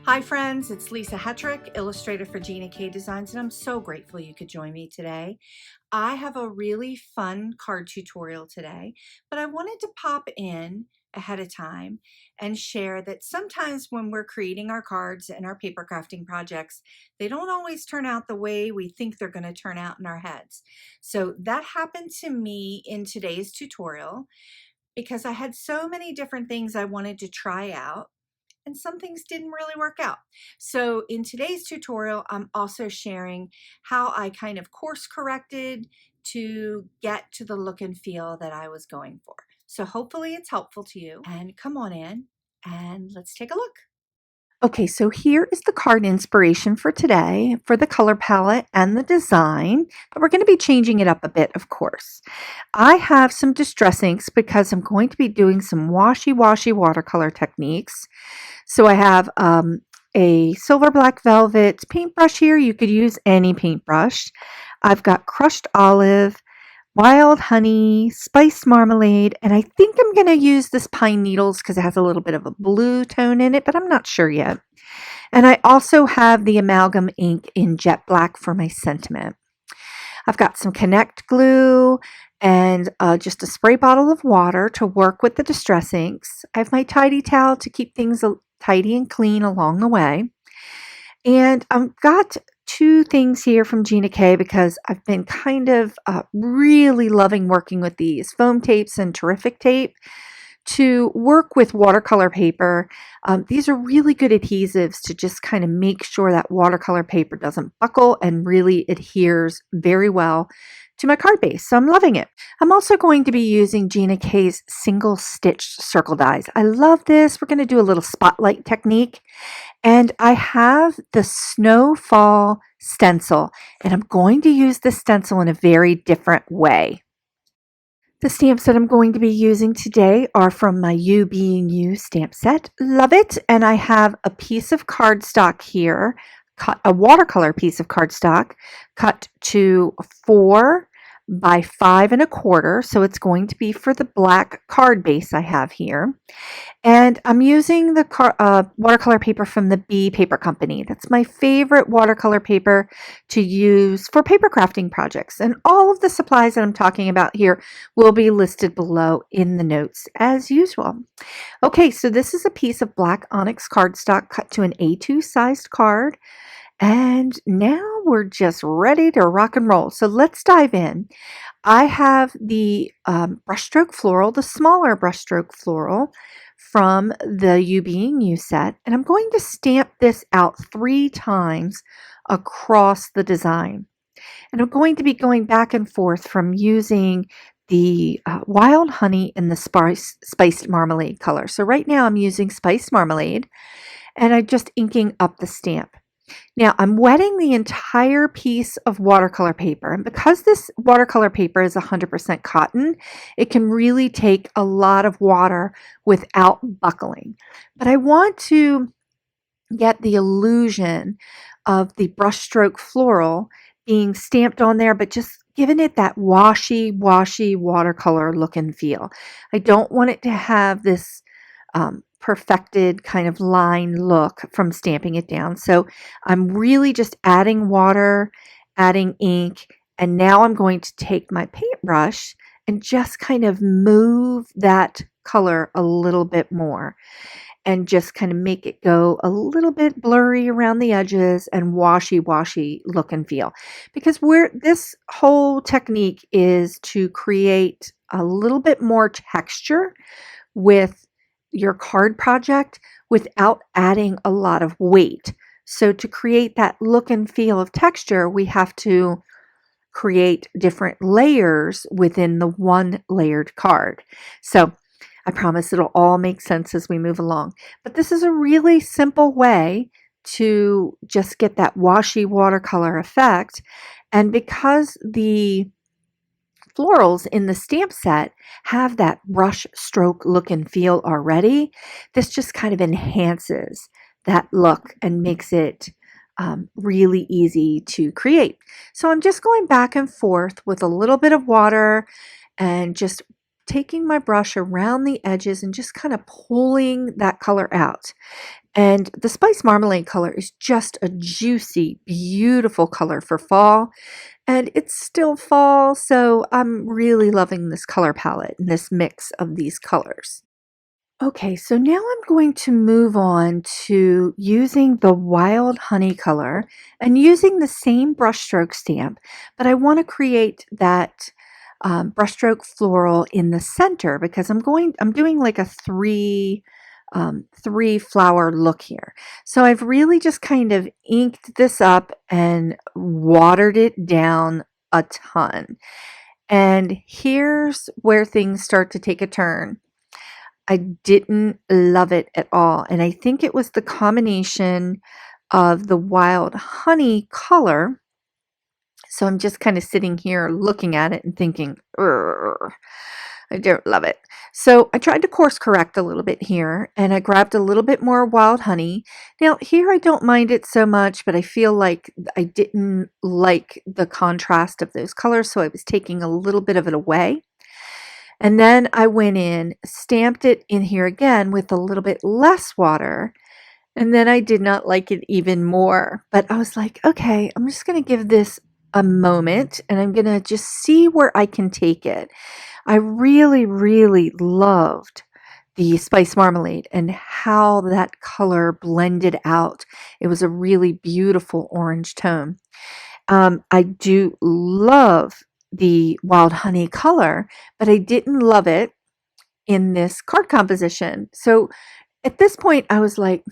Hi friends, it's Lisa Hetrick, illustrator for Gina K Designs, and I'm so grateful you could join me today. I have a really fun card tutorial today, but I wanted to pop in ahead of time and share that sometimes when we're creating our cards and our paper crafting projects, they don't always turn out the way we think they're going to turn out in our heads. So that happened to me in today's tutorial because I had so many different things I wanted to try out and some things didn't really work out. So in today's tutorial, I'm also sharing how I kind of course corrected to get to the look and feel that I was going for. So hopefully it's helpful to you, and come on in and let's take a look. Okay, so here is the card inspiration for today for the color palette and the design, but we're going to be changing it up a bit, of course. I have some distress inks because I'm going to be doing some washy-washy watercolor techniques. So I have a silver black velvet paintbrush here. You could use any paintbrush. I've got crushed olive, wild honey, spiced marmalade, and I think I'm going to use this pine needles because it has a little bit of a blue tone in it, but I'm not sure yet. And I also have the Amalgam ink in jet black for my sentiment. I've got some Connect glue and just a spray bottle of water to work with the distress inks. I have my tidy towel to keep things tidy and clean along the way. And I've got two things here from Gina K because I've been kind of really loving working with these foam tapes and terrific tape to work with watercolor paper. These are really good adhesives to just kind of make sure that watercolor paper doesn't buckle and really adheres very well to my card base. So I'm loving it. I'm also going to be using Gina K's single stitched circle dies. I love this. We're going to do a little spotlight technique. And I have the Snowfall stencil, and I'm going to use this stencil in a very different way. The stamps that I'm going to be using today are from my You Being You stamp set. Love it. And I have a piece of cardstock here, a watercolor piece of cardstock cut to 4 by 5 1/4. So it's going to be for the black card base I have here. And I'm using the watercolor paper from the Bee Paper Company. That's my favorite watercolor paper to use for paper crafting projects. And all of the supplies that I'm talking about here will be listed below in the notes as usual. Okay, so this is a piece of black Onyx cardstock cut to an A2 sized card. And now we're just ready to rock and roll. So let's dive in. I have the brushstroke floral, the smaller brushstroke floral from the You Being You set, and I'm going to stamp this out 3 times across the design. And I'm going to be going back and forth from using the wild honey and the spiced marmalade color. So right now I'm using spiced marmalade, and I'm just inking up the stamp. Now I'm wetting the entire piece of watercolor paper, and because this watercolor paper is 100% cotton, it can really take a lot of water without buckling. But I want to get the illusion of the brushstroke floral being stamped on there, but just giving it that washy watercolor look and feel. I don't want it to have this perfected kind of line look from stamping it down. So I'm really just adding water, adding ink, and now I'm going to take my paintbrush and just kind of move that color a little bit more and just kind of make it go a little bit blurry around the edges and washy look and feel. Because this whole technique is to create a little bit more texture with your card project without adding a lot of weight. So to create that look and feel of texture, we have to create different layers within the one layered card. So I promise it'll all make sense as we move along. But this is a really simple way to just get that washy watercolor effect. And because the florals in the stamp set have that brush stroke look and feel already, this just kind of enhances that look and makes it really easy to create. So I'm just going back and forth with a little bit of water and just taking my brush around the edges and just kind of pulling that color out. And the spice marmalade color is just a juicy, beautiful color for fall. And it's still fall, so I'm really loving this color palette and this mix of these colors. Okay, so now I'm going to move on to using the wild honey color and using the same brushstroke stamp, but I want to create that brushstroke floral in the center because I'm doing like a three flower look here. So I've really just kind of inked this up and watered it down a ton. And here's where things start to take a turn. I didn't love it at all. And I think it was the combination of the wild honey color. So I'm just kind of sitting here looking at it and thinking, "Urgh, I don't love it." So I tried to course correct a little bit here and I grabbed a little bit more wild honey. Now here I don't mind it so much, but I feel like I didn't like the contrast of those colors. So I was taking a little bit of it away. And then I went in, stamped it in here again with a little bit less water. And then I did not like it even more. But I was like, okay, I'm just going to give this a moment and I'm going to just see where I can take it. I really, really loved the spice marmalade and how that color blended out. It was a really beautiful orange tone. I do love the wild honey color, but I didn't love it in this card composition. So at this point, I was like,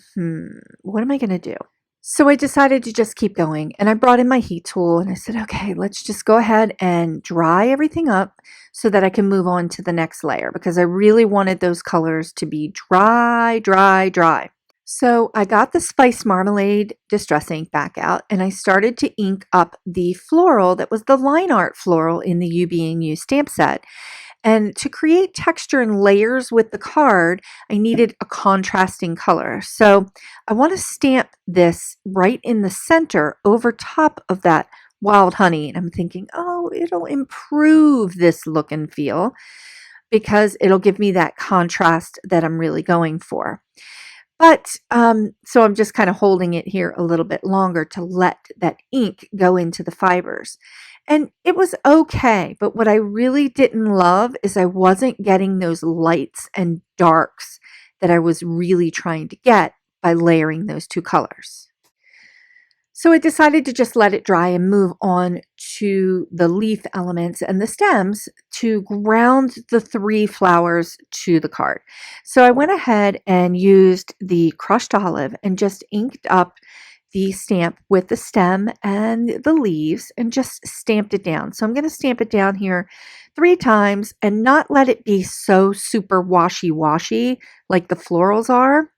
what am I going to do? So I decided to just keep going and I brought in my heat tool and I said, okay, let's just go ahead and dry everything up so that I can move on to the next layer because I really wanted those colors to be dry, dry, dry. So I got the spice marmalade distress ink back out and I started to ink up the floral that was the line art floral in the You Being You stamp set. And to create texture and layers with the card, I needed a contrasting color. So I want to stamp this right in the center over top of that wild honey. And I'm thinking, oh, it'll improve this look and feel because it'll give me that contrast that I'm really going for. But so I'm just kind of holding it here a little bit longer to let that ink go into the fibers. And it was okay, but what I really didn't love is I wasn't getting those lights and darks that I was really trying to get by layering those two colors. So I decided to just let it dry and move on to the leaf elements and the stems to ground the three flowers to the card. So I went ahead and used the crushed olive and just inked up the stamp with the stem and the leaves and just stamped it down. So I'm going to stamp it down here 3 times and not let it be so super washy-washy like the florals are.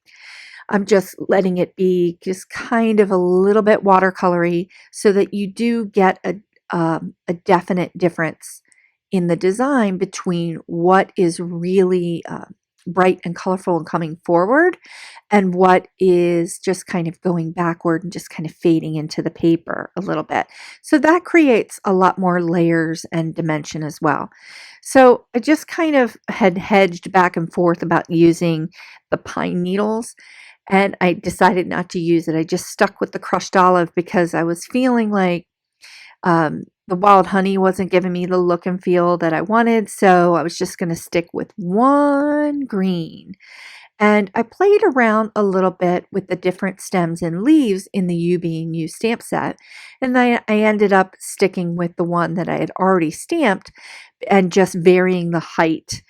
I'm just letting it be just kind of a little bit watercolory so that you do get a definite difference in the design between what is really bright and colorful and coming forward and what is just kind of going backward and just kind of fading into the paper a little bit. So that creates a lot more layers and dimension as well. So I just kind of had hedged back and forth about using the pine needles and I decided not to use it. I just stuck with the crushed olive because I was feeling like the wild honey wasn't giving me the look and feel that I wanted, so I was just going to stick with one green. And I played around a little bit with the different stems and leaves in the You Being You stamp set, and I ended up sticking with the one that I had already stamped and just varying the height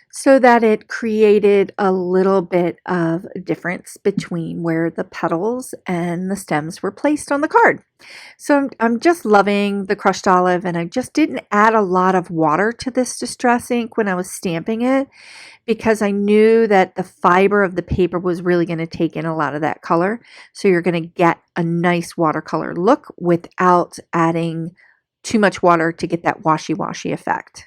so that it created a little bit of a difference between where the petals and the stems were placed on the card. So I'm just loving the crushed olive, and I just didn't add a lot of water to this distress ink when I was stamping it because I knew that the fiber of the paper was really going to take in a lot of that color. So you're going to get a nice watercolor look without adding too much water to get that washy-washy effect.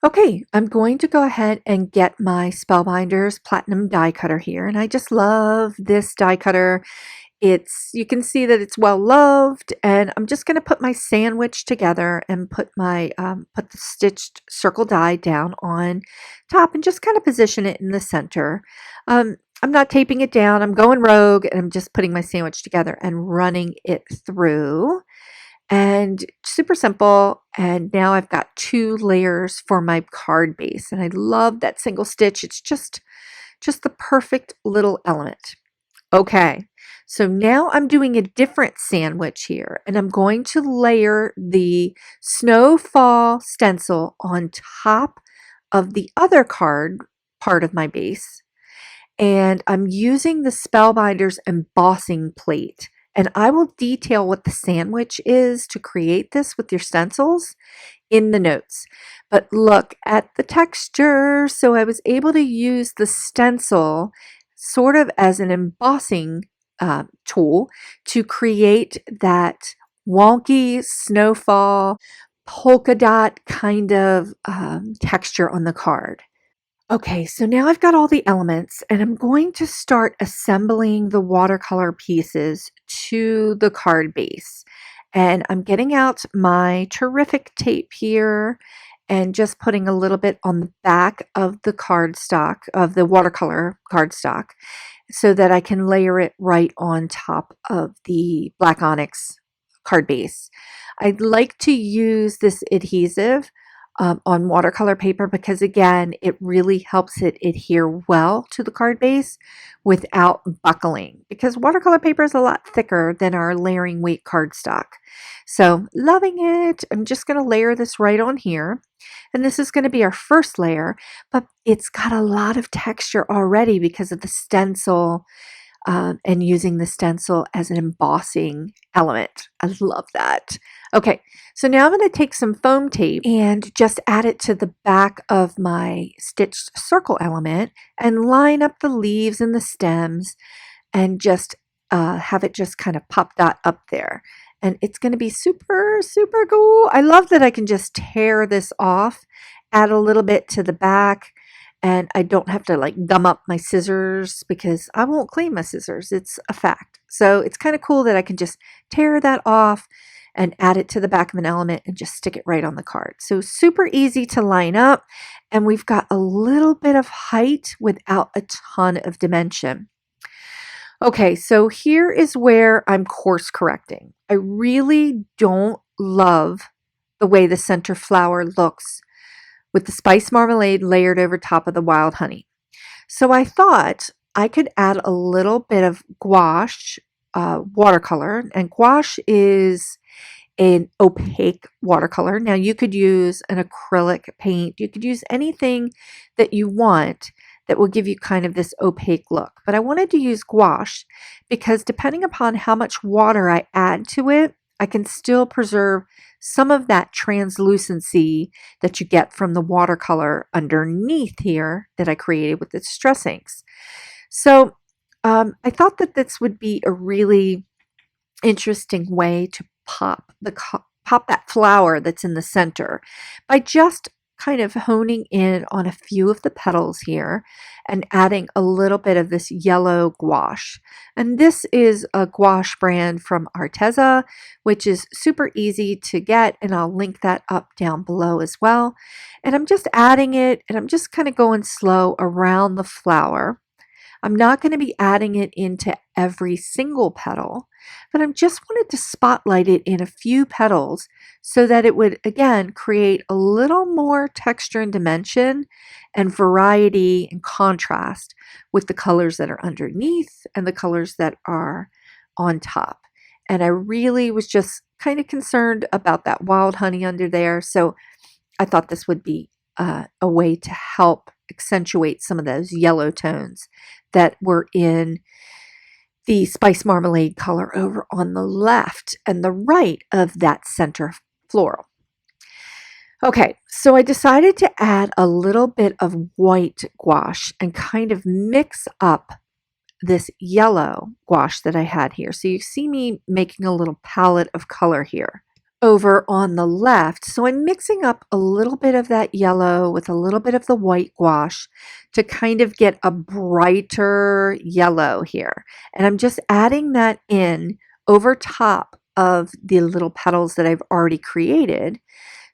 Okay, I'm going to go ahead and get my Spellbinders Platinum die cutter here, and I just love this die cutter. you can see that it's well loved, and I'm just going to put my sandwich together and put my put the stitched circle die down on top and just kind of position it in the center. I'm not taping it down. I'm going rogue, and I'm just putting my sandwich together and running it through. And super simple. And now I've got 2 layers for my card base, and I love that single stitch. It's just the perfect little element. Okay, so now I'm doing a different sandwich here, and I'm going to layer the snowfall stencil on top of the other card part of my base. And I'm using the Spellbinder's embossing plate. And I will detail what the sandwich is to create this with your stencils in the notes. But look at the texture. So I was able to use the stencil sort of as an embossing tool to create that wonky snowfall polka dot kind of texture on the card. Okay, so now I've got all the elements, and I'm going to start assembling the watercolor pieces to the card base. And I'm getting out my terrific tape here and just putting a little bit on the back of the cardstock, of the watercolor cardstock, so that I can layer it right on top of the black onyx card base. I'd like to use this adhesive on watercolor paper because, again, it really helps it adhere well to the card base without buckling, because watercolor paper is a lot thicker than our layering weight cardstock. So loving it. I'm just going to layer this right on here, and this is going to be our first layer, but it's got a lot of texture already because of the stencil and using the stencil as an embossing element. I love that. Okay, so now I'm going to take some foam tape and just add it to the back of my stitched circle element and line up the leaves and the stems and just have it just kind of pop that up there. And it's going to be super, super cool. I love that I can just tear this off, add a little bit to the back, and I don't have to like gum up my scissors because I won't clean my scissors. It's a fact. So it's kind of cool that I can just tear that off and add it to the back of an element and just stick it right on the card. So super easy to line up, and we've got a little bit of height without a ton of dimension. Okay, so here is where I'm course correcting. I really don't love the way the center flower looks with the spice marmalade layered over top of the wild honey. So I thought I could add a little bit of gouache watercolor, and gouache is an opaque watercolor. Now you could use an acrylic paint, you could use anything that you want that will give you kind of this opaque look. But I wanted to use gouache because depending upon how much water I add to it, I can still preserve some of that translucency that you get from the watercolor underneath here that I created with the Distress inks. So I thought that this would be a really interesting way to pop that flower that's in the center by just kind of honing in on a few of the petals here and adding a little bit of this yellow gouache. And this is a gouache brand from Arteza, which is super easy to get, and I'll link that up down below as well. And I'm just adding it, and I'm just kind of going slow around the flower. I'm not going to be adding it into every single petal, but I just wanted to spotlight it in a few petals so that it would, again, create a little more texture and dimension and variety and contrast with the colors that are underneath and the colors that are on top. And I really was just kind of concerned about that wild honey under there, so I thought this would be a way to help accentuate some of those yellow tones that were in the spice marmalade color over on the left and the right of that center floral. Okay, so I decided to add a little bit of white gouache and kind of mix up this yellow gouache that I had here. So you see me making a little palette of color here. over on the left. So I'm mixing up a little bit of that yellow with a little bit of the white gouache to kind of get a brighter yellow here. And I'm just adding that in over top of the little petals that I've already created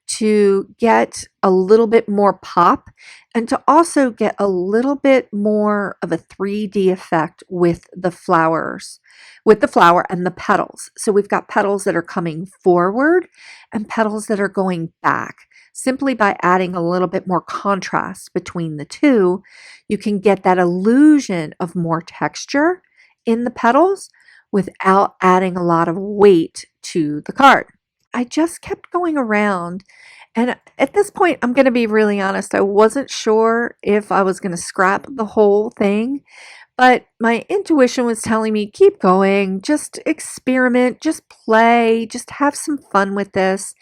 to get a little bit more pop and to also get a little bit more of a 3D effect with the flowers, with the flower and the petals. So we've got petals that are coming forward and petals that are going back. Simply by adding a little bit more contrast between the two, you can get that illusion of more texture in the petals without adding a lot of weight to the card. I just kept going around, and at this point, I'm going to be really honest, I wasn't sure if I was going to scrap the whole thing, but my intuition was telling me, keep going, just experiment, just play, just have some fun with this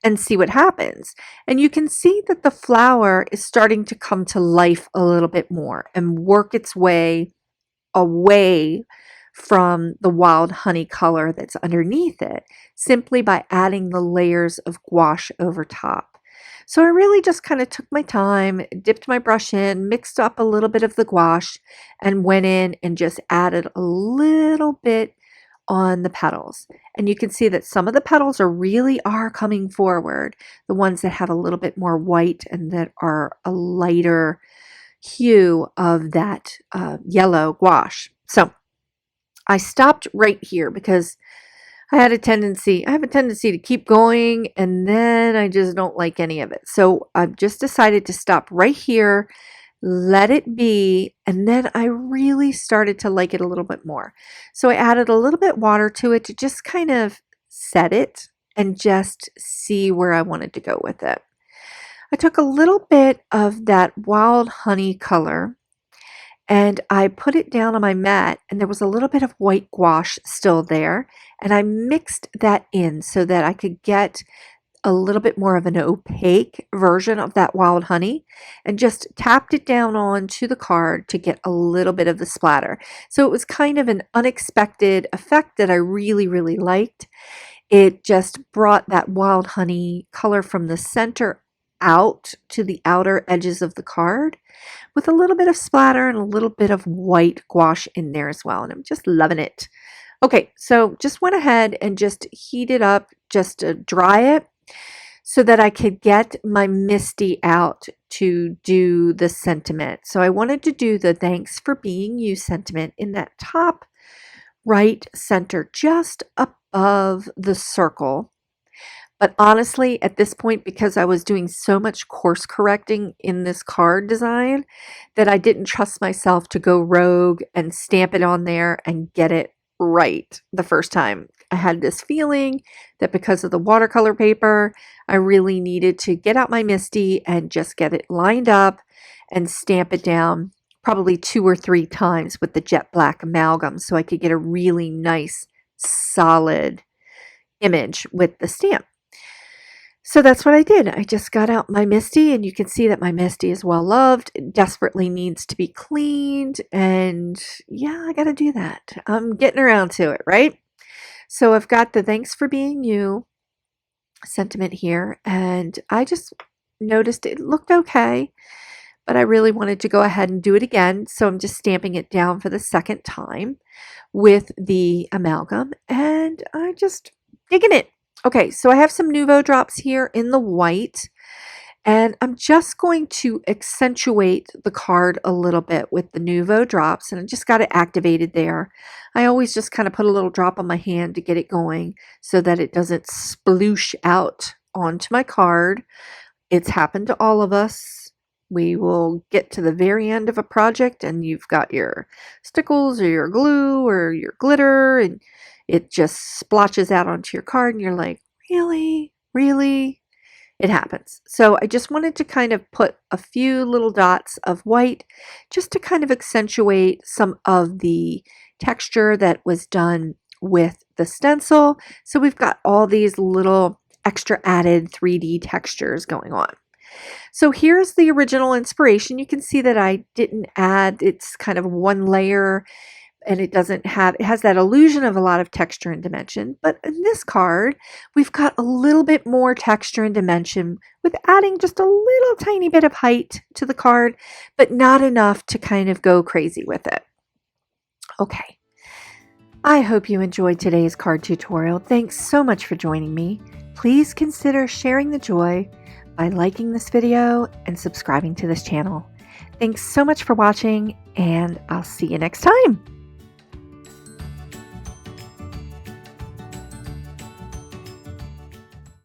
and see what happens. And you can see that the flower is starting to come to life a little bit more and work its way away from the wild honey color that's underneath it simply by adding the layers of gouache over top. So I really just kind of took my time, dipped my brush in, mixed up a little bit of the gouache, and went in and just added a little bit on the petals. And you can see that some of the petals really are coming forward, the ones that have a little bit more white and that are a lighter hue of that yellow gouache. So I stopped right here because I have a tendency to keep going and then I just don't like any of it. So I've just decided to stop right here, let it be, and then I really started to like it a little bit more. So I added a little bit water to it to just kind of set it and just see where I wanted to go with it. I took a little bit of that wild honey color and I put it down on my mat, and there was a little bit of white gouache still there, and I mixed that in so that I could get a little bit more of an opaque version of that wild honey and just tapped it down onto the card to get a little bit of the splatter. So it was kind of an unexpected effect that I really, really liked. It just brought that wild honey color from the center out to the outer edges of the card with a little bit of splatter and a little bit of white gouache in there as well. And I'm just loving it. Okay, so just went ahead and just heat it up just to dry it so that I could get my Misty out to do the sentiment. So I wanted to do the thanks for being you sentiment in that top right center, just above the circle. But honestly, at this point, because I was doing so much course correcting in this card design, that I didn't trust myself to go rogue and stamp it on there and get it right the first time. I had this feeling that because of the watercolor paper, I really needed to get out my Misty and just get it lined up and stamp it down probably 2 or 3 times with the jet black amalgam so I could get a really nice solid image with the stamp. So that's what I did. I just got out my Misty, and you can see that my Misty is well loved. It desperately needs to be cleaned, and yeah, I got to do that. I'm getting around to it, right? So I've got the thanks for being you sentiment here, and I just noticed it looked okay, but I really wanted to go ahead and do it again. So I'm just stamping it down for the second time with the amalgam, and I'm just digging it. Okay, so I have some Nuvo drops here in the white, and I'm just going to accentuate the card a little bit with the Nuvo drops, and I just got it activated there. I always just kind of put a little drop on my hand to get it going so that it doesn't sploosh out onto my card. It's happened to all of us. We will get to the very end of a project and you've got your stickles or your glue or your glitter and it just splotches out onto your card and you're like, really? Really? It happens. So I just wanted to kind of put a few little dots of white just to kind of accentuate some of the texture that was done with the stencil. So we've got all these little extra added 3D textures going on. So here's the original inspiration. You can see that I didn't add, it's kind of one layer and it has that illusion of a lot of texture and dimension. But in this card, we've got a little bit more texture and dimension with adding just a little tiny bit of height to the card, but not enough to kind of go crazy with it. Okay. I hope you enjoyed today's card tutorial. Thanks so much for joining me. Please consider sharing the joy by liking this video and subscribing to this channel. Thanks so much for watching, and I'll see you next time.